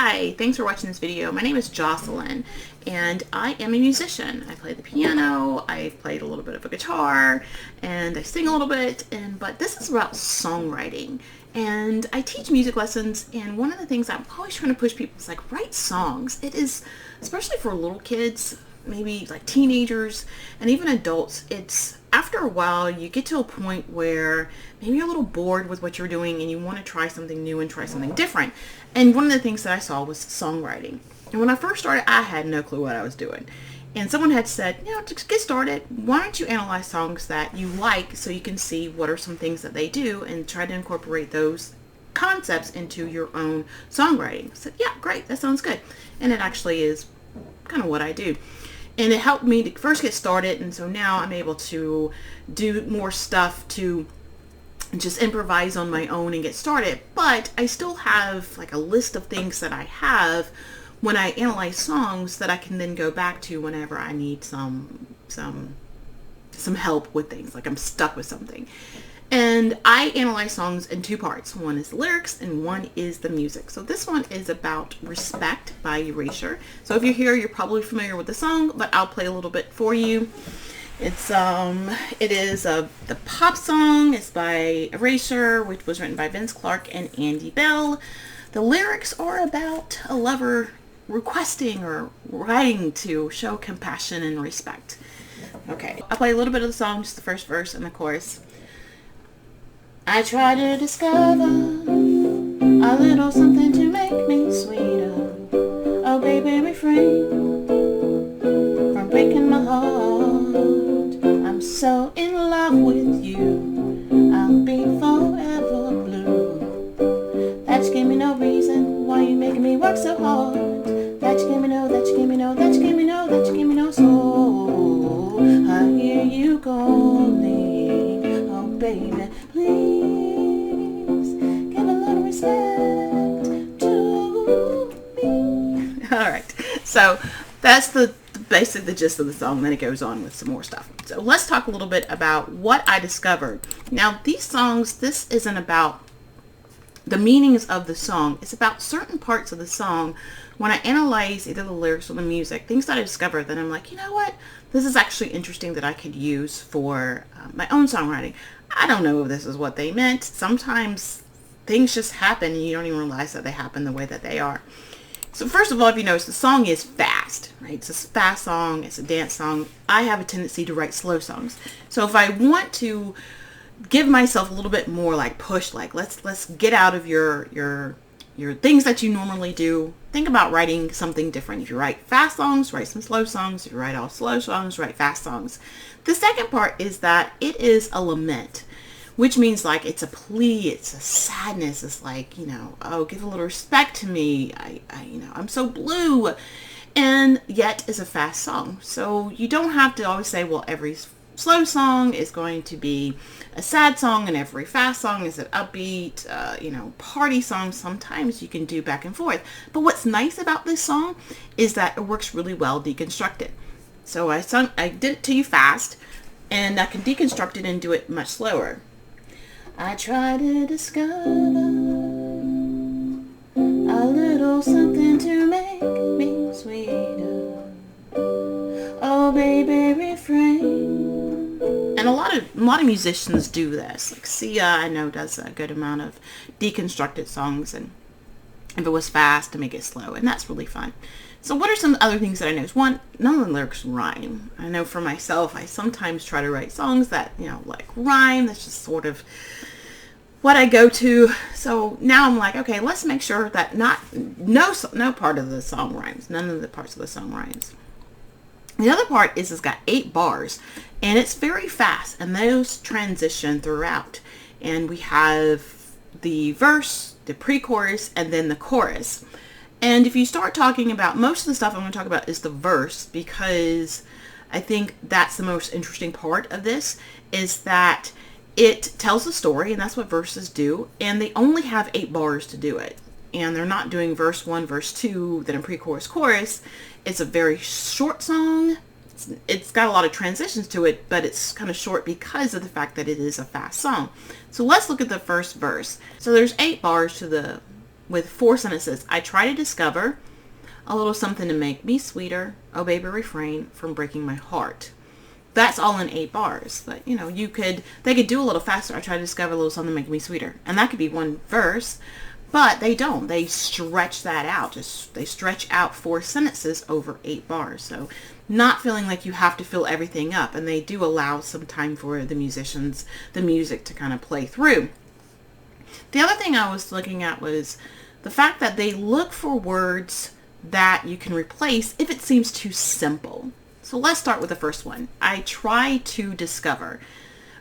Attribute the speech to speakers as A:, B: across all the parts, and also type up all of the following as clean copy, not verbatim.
A: Hi, thanks for watching this video. My name is Jocelyn and I am a musician. I play the piano, I played a little bit of a guitar, and I sing a little bit, but this is about songwriting. And I teach music lessons, and one of the things I'm always trying to push people is like, write songs. It is, especially for little kids, maybe like teenagers and even adults, it's after a while you get to a point where maybe you're a little bored with what you're doing and you want to try something new and try something different. And one of the things that I saw was songwriting. And when I first started, I had no clue what I was doing. And someone had said, just get started. Why don't you analyze songs that you like so you can see what are some things that they do and try to incorporate those concepts into your own songwriting. I said, yeah, great, that sounds good. And it actually is kind of what I do. And it helped me to first get started, and so now I'm able to do more stuff to just improvise on my own and get started. But I still have like a list of things that I have when I analyze songs that I can then go back to whenever I need some help with things, like I'm stuck with something. And I analyze songs in two parts. One is the lyrics and one is the music. So this one is about Respect by Erasure. So if you're here, you're probably familiar with the song, but I'll play a little bit for you. It is the pop song. It's by Erasure, which was written by Vince Clarke and Andy Bell. The lyrics are about a lover requesting or writing to show compassion and respect. Okay, I'll play a little bit of the song, just the first verse and the chorus. I try to discover a little something to make me sweeter. Oh baby, refrain from breaking my heart. I'm so in love with you, I'll be forever blue. That you give me no reason why you making me work so hard. That you give me no, that you give me no, that you give me no, that you give me no soul. I hear you calling, oh baby, please give a little respect to me. All right, so that's the gist of the song. Then it goes on with some more stuff. So let's talk a little bit about what I discovered. Now these songs, this isn't about the meanings of the song. It's about certain parts of the song. When I analyze either the lyrics or the music, things that I discover that I'm like, you know what? This is actually interesting that I could use for my own songwriting. I don't know if this is what they meant. Sometimes things just happen and you don't even realize that they happen the way that they are. So first of all, if you notice, the song is fast, right? It's a fast song. It's a dance song. I have a tendency to write slow songs. So if I want to give myself a little bit more like push, like let's get out of your things that you normally do. Think about writing something different. If you write fast songs, write some slow songs. If you write all slow songs, write fast songs. The second part is that it is a lament, which means like it's a plea, it's a sadness. It's like, oh, give a little respect to me. I'm so blue. And yet it's a fast song. So you don't have to always say, well, every slow song is going to be a sad song and every fast song is an upbeat, party song. Sometimes you can do back and forth. But what's nice about this song is that it works really well deconstructed. So I did it to you fast, and I can deconstruct it and do it much slower. I try to discover a little something to make me sweeter. Oh baby, refrain. And a lot of musicians do this. Like Sia, I know, does a good amount of deconstructed songs, and if it was fast, to make it slow, and that's really fun. So what are some other things that I noticed? One, none of the lyrics rhyme. I know for myself, I sometimes try to write songs that, like rhyme. That's just sort of what I go to. So now I'm like, okay, let's make sure that no part of the song rhymes. None of the parts of the song rhymes. The other part is it's got 8 bars, and it's very fast, and those transition throughout. And we have the verse, the pre-chorus, and then the chorus. And if you start talking about, most of the stuff I'm going to talk about is the verse, because I think that's the most interesting part of this, is that it tells a story, and that's what verses do, and they only have 8 bars to do it. And they're not doing verse 1, verse 2, then a pre-chorus, chorus. It's a very short song. It's got a lot of transitions to it, but it's kind of short because of the fact that it is a fast song. So let's look at the first verse. So there's 8 bars to the with 4 sentences. I try to discover a little something to make me sweeter. Oh baby, refrain from breaking my heart. That's all in 8 bars. But you know, they could do a little faster. I try to discover a little something to make me sweeter, and that could be one verse. But they don't. They stretch that out. They stretch out 4 sentences over 8 bars. So not feeling like you have to fill everything up. And they do allow some time for the musicians, the music to kind of play through. The other thing I was looking at was the fact that they look for words that you can replace if it seems too simple. So let's start with the first one. I try to discover.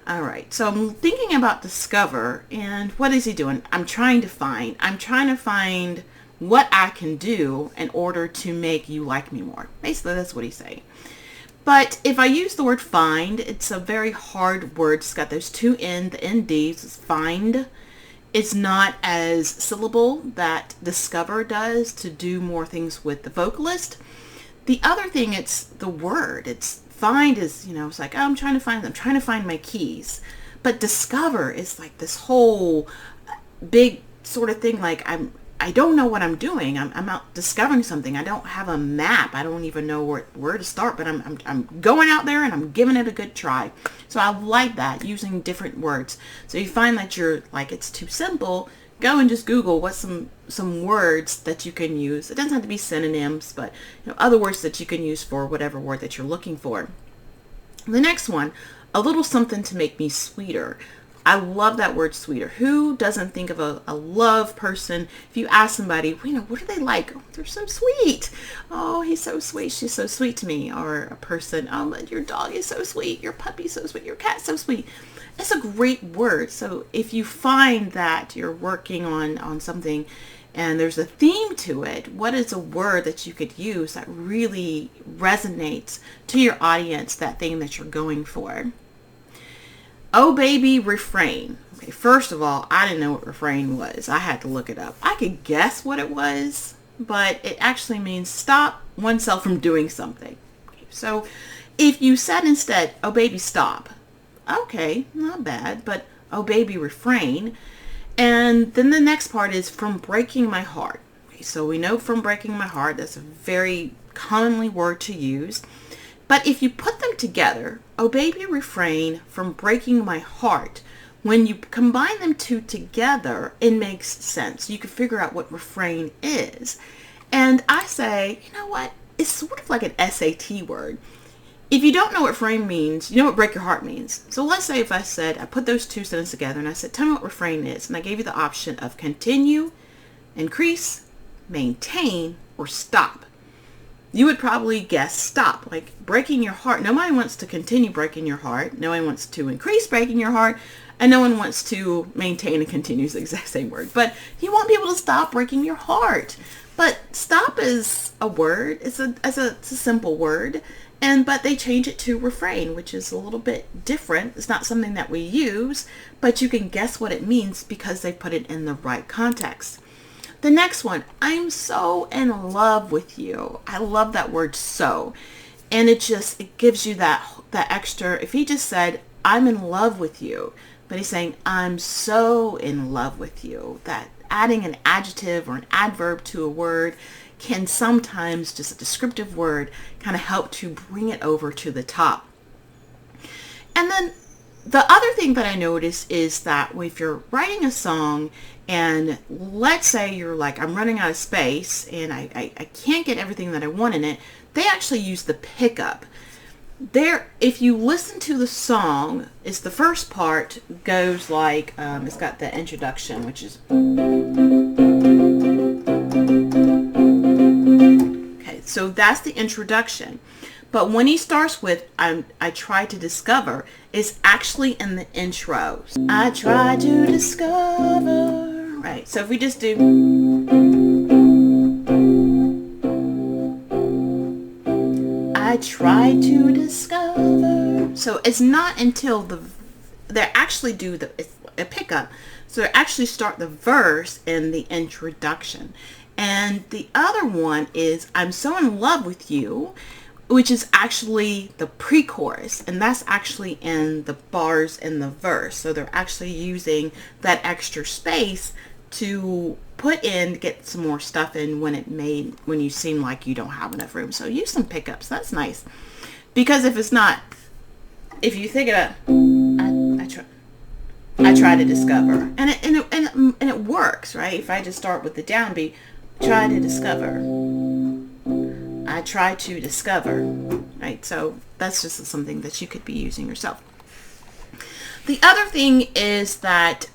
A: All right, so I'm thinking about discover, and what is he doing? I'm trying to find what I can do in order to make you like me more. Basically, that's what he's saying. But if I use the word find, it's a very hard word. It's got those 2 N, the NDs, it's find. It's not as syllable that discover does to do more things with the vocalist. The other thing, it's the word. It's find is, it's like, oh, I'm trying to find my keys. But discover is like this whole big sort of thing. Like I don't know what I'm doing. I'm out discovering something. I don't have a map. I don't even know where to start, but I'm going out there and I'm giving it a good try. So I like that, using different words. So you find that you're like, it's too simple, go and just Google what's some words that you can use. It doesn't have to be synonyms, but other words that you can use for whatever word that you're looking for. The next one, a little something to make me sweeter. I love that word sweeter. Who doesn't think of a love person? If you ask somebody, what are they like? Oh, they're so sweet. Oh, he's so sweet. She's so sweet to me. Or a person, oh, your dog is so sweet. Your puppy's so sweet. Your cat's so sweet. It's a great word. So if you find that you're working on something and there's a theme to it, what is a word that you could use that really resonates to your audience, that thing that you're going for? Oh baby, refrain. Okay, first of all, I didn't know what refrain was. I had to look it up. I could guess what it was, but it actually means stop oneself from doing something. Okay, so if you said instead, oh baby, stop. Okay, not bad, but oh baby, refrain. And then the next part is from breaking my heart. Okay, so we know from breaking my heart, that's a very commonly word to use. But if you put them together, oh baby, refrain from breaking my heart, when you combine them two together, it makes sense. You can figure out what refrain is. And I say, you know what? It's sort of like an SAT word. If you don't know what refrain means, you know what break your heart means. So let's say if I said, I put those 2 sentences together and I said, tell me what refrain is. And I gave you the option of continue, increase, maintain, or stop. You would probably guess stop, like breaking your heart. Nobody wants to continue breaking your heart. No one wants to increase breaking your heart. And no one wants to maintain and continue, is the exact same word. But you want people to stop breaking your heart. But stop is a word. It's a simple word. But they change it to refrain, which is a little bit different. It's not something that we use, but you can guess what it means because they put it in the right context. The next one, I'm so in love with you. I love that word so. And it gives you that extra. If he just said, I'm in love with you, but he's saying, I'm so in love with you, that adding an adjective or an adverb to a word can sometimes, just a descriptive word, kind of help to bring it over to the top. And then the other thing that I notice is that if you're writing a song and let's say you're like, I'm running out of space and I can't get everything that I want in it, they actually use the pickup. There, if you listen to the song, it's the first part goes like, it's got the introduction, which is, okay, so that's the introduction. But when he starts with, I try to discover, it's actually in the intro. I try to discover, right? So if we just do, I try to discover. So it's not until they actually do a pickup. So they actually start the verse in the introduction. And the other one is, I'm so in love with you, which is actually the pre-chorus, and that's actually in the bars in the verse. So they're actually using that extra space to put in, get some more stuff in when you seem like you don't have enough room. So use some pickups. That's nice. Because if it's not, if you think about, I try to discover, and it works, right? If I just start with the downbeat, try to discover, I try to discover, right? So that's just something that you could be using yourself. The other thing is that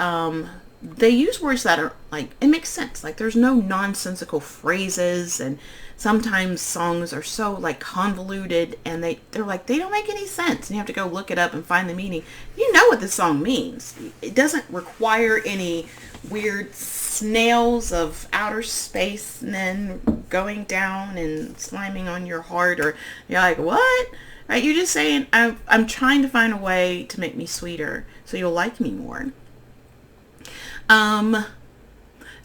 A: they use words that are like, it makes sense. Like there's no nonsensical phrases, and sometimes songs are so like convoluted and they're like, they don't make any sense. And you have to go look it up and find the meaning. You know what the song means. It doesn't require any weird snails of outer space and then going down and slamming on your heart, or you're like, what? Right? You're just saying, I'm trying to find a way to make me sweeter so you'll like me more.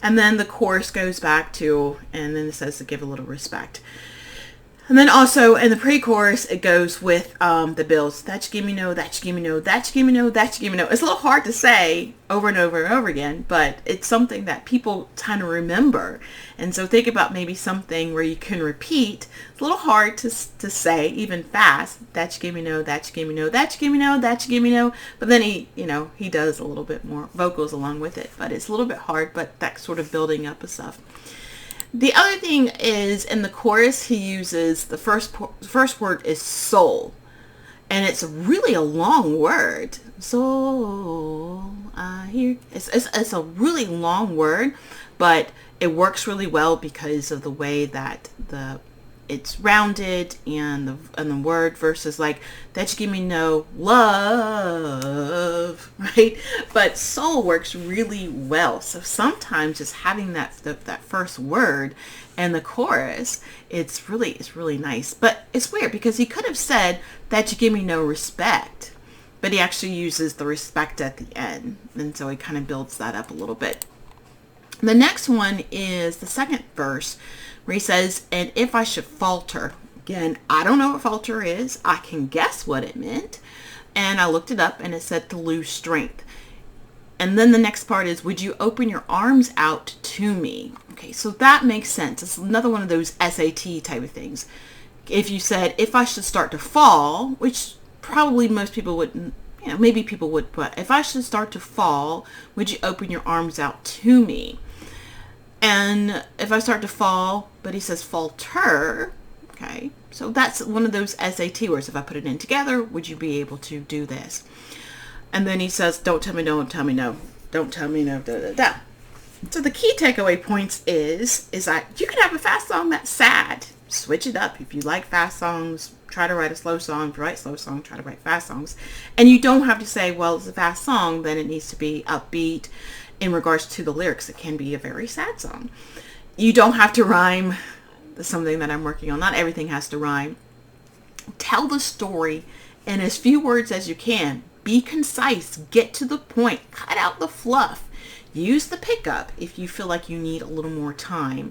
A: And then the chorus goes back to, and then it says to give a little respect. And then also in the pre-chorus, it goes with the builds. That you give me no, that you give me no, that you give me no, that you give me no. It's a little hard to say over and over and over again, but it's something that people kind of remember. And so think about maybe something where you can repeat. It's a little hard to say, even fast. That you give me no, that you give me no, that you give me no, that you give me no. But then he does a little bit more vocals along with it. But it's a little bit hard, but that sort of building up of stuff. The other thing is in the chorus, he uses the first word is soul, and it's really a long word. Soul, I hear. It's a really long word, but it works really well because of the way that it's rounded and the word versus like that you give me no love, right? But soul works really well. So sometimes just having that first word and the chorus, it's really nice. But it's weird because he could have said that you give me no respect, but he actually uses the respect at the end, and so he kind of builds that up a little bit. The next one is the second verse, where he says, and if I should falter. Again, I don't know what falter is. I can guess what it meant. And I looked it up and it said to lose strength. And then the next part is, would you open your arms out to me? Okay, so that makes sense. It's another one of those SAT type of things. If you said, if I should start to fall, which probably most people wouldn't, maybe people would, but if I should start to fall, would you open your arms out to me? And if I start to fall, but he says falter, okay, so that's one of those SAT words. If I put it in together, would you be able to do this? And then he says, don't tell me no, don't tell me no, don't tell me no, da da da. So the key takeaway points is that you can have a fast song that's sad. Switch it up. If you like fast songs, try to write a slow song. If you write slow song, try to write fast songs. And you don't have to say, well, it's a fast song, then it needs to be upbeat. In regards to the lyrics, it can be a very sad song. You don't have to rhyme. That's something that I'm working on. Not everything has to rhyme. Tell the story in as few words as you can. Be concise. Get to the point. Cut out the fluff. Use the pickup if you feel like you need a little more time.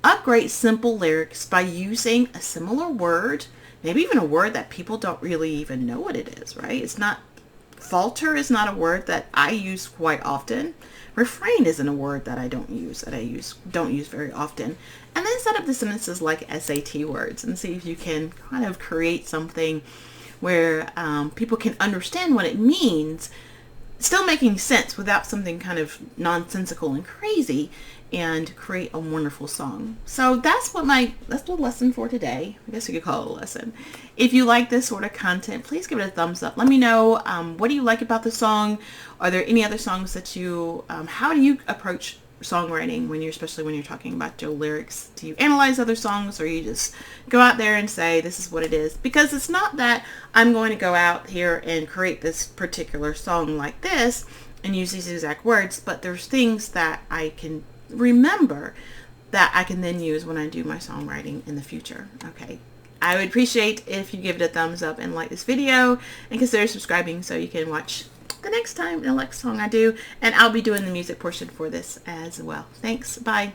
A: Upgrade simple lyrics by using a similar word, maybe even a word that people don't really even know what it is, right? It's not, falter is not a word that I use quite often. Refrain isn't a word that I don't use very often. And then set up the sentences like SAT words and see if you can kind of create something where people can understand what it means, still making sense without something kind of nonsensical and crazy, and create a wonderful song. So that's the lesson for today. I guess you could call it a lesson. If you like this sort of content, please give it a thumbs up. Let me know what do you like about the song. Are there any other songs that you, how do you approach songwriting especially when you're talking about your lyrics? Do you analyze other songs, or you just go out there and say this is what it is? Because it's not that I'm going to go out here and create this particular song like this and use these exact words, but there's things that I can remember that I can then use when I do my songwriting in the future. Okay, I would appreciate if you give it a thumbs up and like this video, and consider subscribing so you can watch the next time the next song I do, and I'll be doing the music portion for this as well. Thanks, bye.